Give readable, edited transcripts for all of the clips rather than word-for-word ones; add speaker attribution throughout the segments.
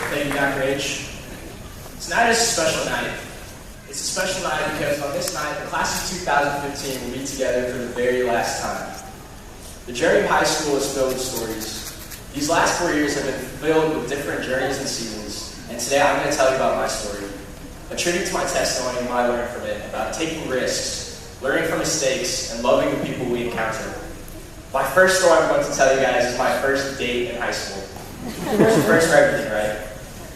Speaker 1: Thank you, Dr. H. Tonight is a special night. It's a special night because on this night, the class of 2015 will meet together for the very last time. The journey of high school is filled with stories. These last 4 years have been filled with different journeys and seasons, and today I'm going to tell you about my story. A tribute to my testimony and what I learned from it about taking risks, learning from mistakes, and loving the people we encounter. My first story I'm going to tell you guys is my first date in high school. There's a first for everything, right?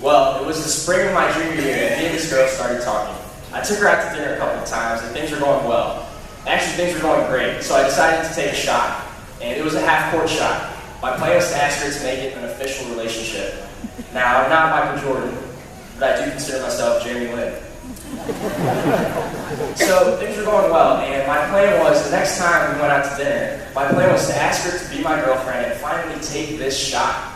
Speaker 1: Well, it was the spring of my junior year, and me and this girl started talking. I took her out to dinner a couple of times, and things were going well. Actually, things were going great, so I decided to take a shot, and it was a half-court shot. My plan was to ask her to make it an official relationship. Now, I'm not Michael Jordan, but I do consider myself Jeremy Lin. So, things were going well, and my plan was, the next time we went out to dinner, my plan was to ask her to be my girlfriend and finally take this shot.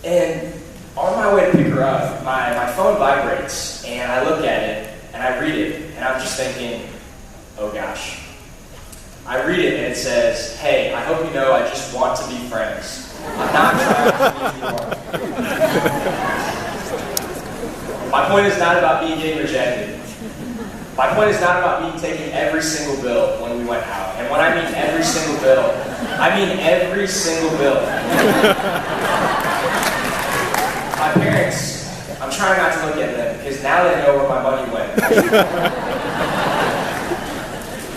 Speaker 1: And on my way to pick her up, my phone vibrates, and I look at it, and I read it, and I'm just thinking, oh gosh. I read it, and it says, hey, I hope you know I just want to be friends. I'm not trying to leave you alone. My point is not about me getting rejected. My point is not about me taking every single bill when we went out. And when I mean every single bill, I mean every single bill. My parents, I'm trying not to look at them because now they know where my money went.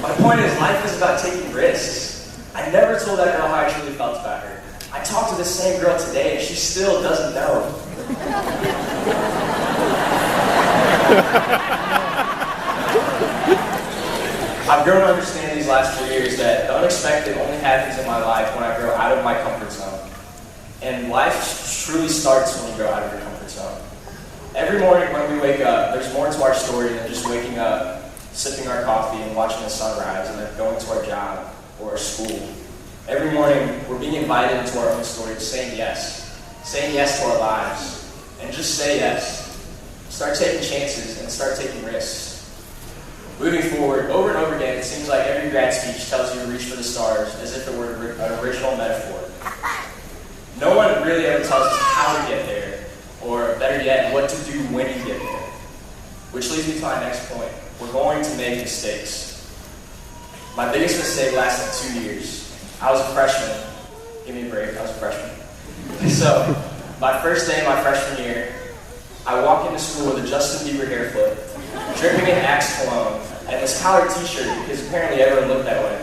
Speaker 1: My point is, life is about taking risks. I never told that girl how I truly felt about her. I talked to the same girl today and she still doesn't know. I've grown to understand these last 4 years that the unexpected only happens in my life when I grow out of my comfort zone. And life truly starts when you grow out of your comfort zone. Every morning when we wake up, there's more to our story than just waking up, sipping our coffee, and watching the sunrise, and then going to our job or our school. Every morning, we're being invited into our own story, saying yes to our lives, and just say yes. Start taking chances and start taking risks. Moving forward, over and over again, it seems like every grad speech tells you to reach for the stars as if it were an original metaphor. No one really ever tells us how to get there, or better yet, what to do when you get there. Which leads me to my next point. We're going to make mistakes. My biggest mistake lasted 2 years. I was a freshman. Give me a break, I was a freshman. So, my first day of my freshman year, I walk into school with a Justin Bieber hair flip, dripping in Axe cologne, and this collared t-shirt because apparently everyone looked that way.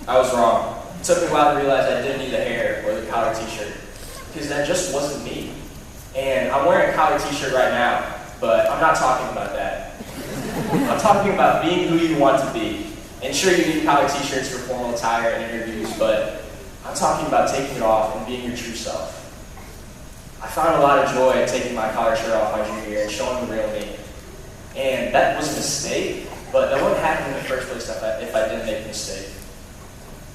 Speaker 1: I was wrong. It took me a while to realize I didn't need the hair or the collared t-shirt because that just wasn't me. And I'm wearing a collared t-shirt right now, but I'm not talking about that. I'm talking about being who you want to be. And sure, you need collared t-shirts for formal attire and interviews, but I'm talking about taking it off and being your true self. I found a lot of joy in taking my collared shirt off my junior year and showing the real me. And that was a mistake, but that wouldn't happen in the first place if I didn't make a mistake.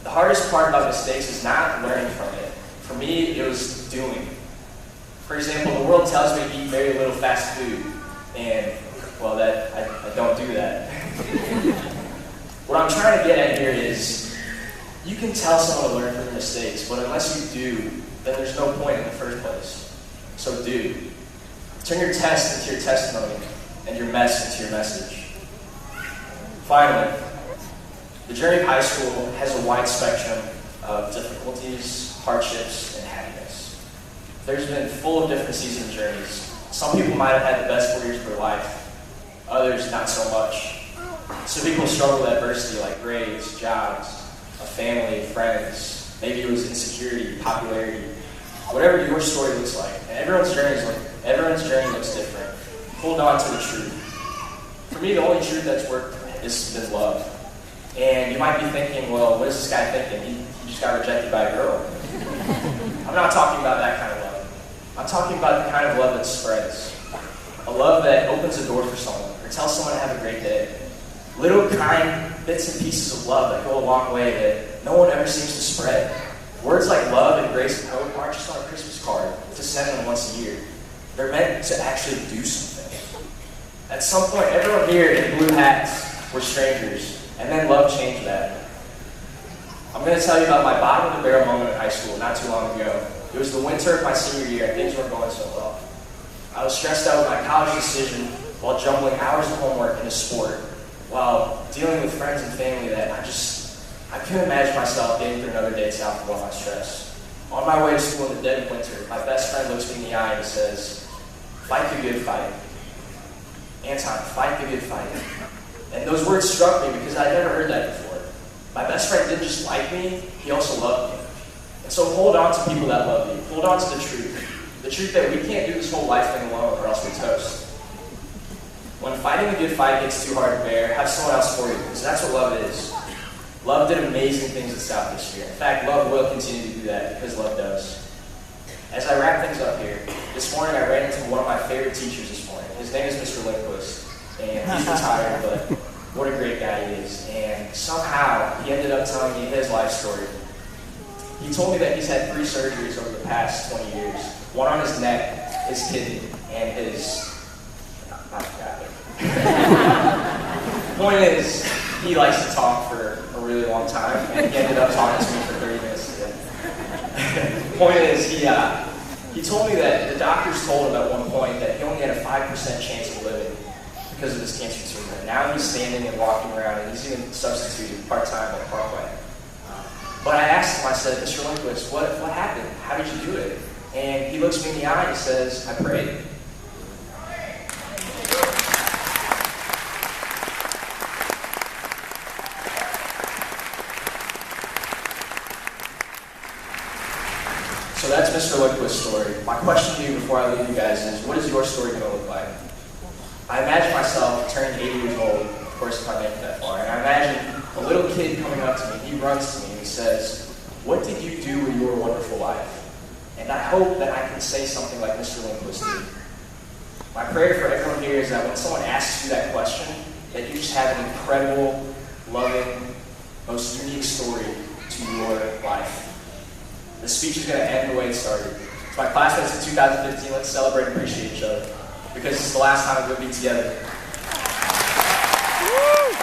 Speaker 1: The hardest part about mistakes is not learning from it. For me, it was doing. For example, the world tells me to eat very little fast food, and, well, I don't do that. What I'm trying to get at here is, you can tell someone to learn from their mistakes, but unless you do, then there's no point in the first place. So do. Turn your test into your testimony, and your mess into your message. Finally, the journey of high school has a wide spectrum of difficulties, hardships, and happiness. There's been full of different season journeys. Some people might have had the best 4 years of their life, others not so much. Some people struggle with adversity like grades, jobs, a family, friends. Maybe it was insecurity, popularity, whatever your story looks like. And everyone's journey looks different. Hold on to the truth. For me, the only truth that's worked has been love. And you might be thinking, well, what is this guy thinking? He just got rejected by a girl. I'm not talking about that kind of love. I'm talking about the kind of love that spreads. A love that opens a door for someone, or tells someone to have a great day. Little kind bits and pieces of love that go a long way that no one ever seems to spread. Words like love and grace and hope aren't just on a Christmas card to send them once a year. They're meant to actually do something. At some point, everyone here in blue hats were strangers, and then love changed that. I'm going to tell you about my bottom of the barrel moment in high school not too long ago. It was the winter of my senior year, and things weren't going so well. I was stressed out with my college decision while juggling hours of homework and a sport, while dealing with friends and family that I couldn't imagine myself getting through another day south of all my stress. On my way to school in the dead of winter, my best friend looks me in the eye and says, "Fight the good fight. Anton, fight the good fight." And those words struck me because I'd never heard that before. My best friend didn't just like me, he also loved me. And so hold on to people that love you. Hold on to the truth. The truth that we can't do this whole life thing alone or else we're toast. When fighting the good fight gets too hard to bear, have someone else for you, because that's what love is. Love did amazing things at South this year. In fact, love will continue to do that because love does. As I wrap things up here, this morning I ran into one of my favorite teachers this morning. His name is Mr. Lindquist, and he's retired, but what a great guy he is. And somehow, he ended up telling me his life story. He told me that he's had 3 surgeries over the past 20 years. One on his neck, his kidney, and his... I forgot it. Point is, he likes to talk for a really long time, and he ended up talking to me for 30 minutes today. Point is, he told me that the doctors told him at one point that he only had a 5% chance of living because of his cancer tumor. Now he's standing and walking around, and he's even substituted part-time at Parkway. But I asked him, I said, "Mr. Lindquist, what happened? How did you do it?" And he looks me in the eye and says, "I prayed." So that's Mr. Lindquist's story. My question to you before I leave you guys is, what is your story going to look like? I imagine myself turning 80 years old, of course if I make it that far, and I imagine a little kid coming up to me, he runs to me and he says, "What did you do with your wonderful life?" And I hope that I can say something like Mr. Lindquist did. My prayer for everyone here is that when someone asks you that question, that you just have an incredible, loving, most unique story to your life. The speech is going to end the way it started. To my classmates in 2015, let's celebrate and appreciate each other, because it's the last time we're going to be together. Woo!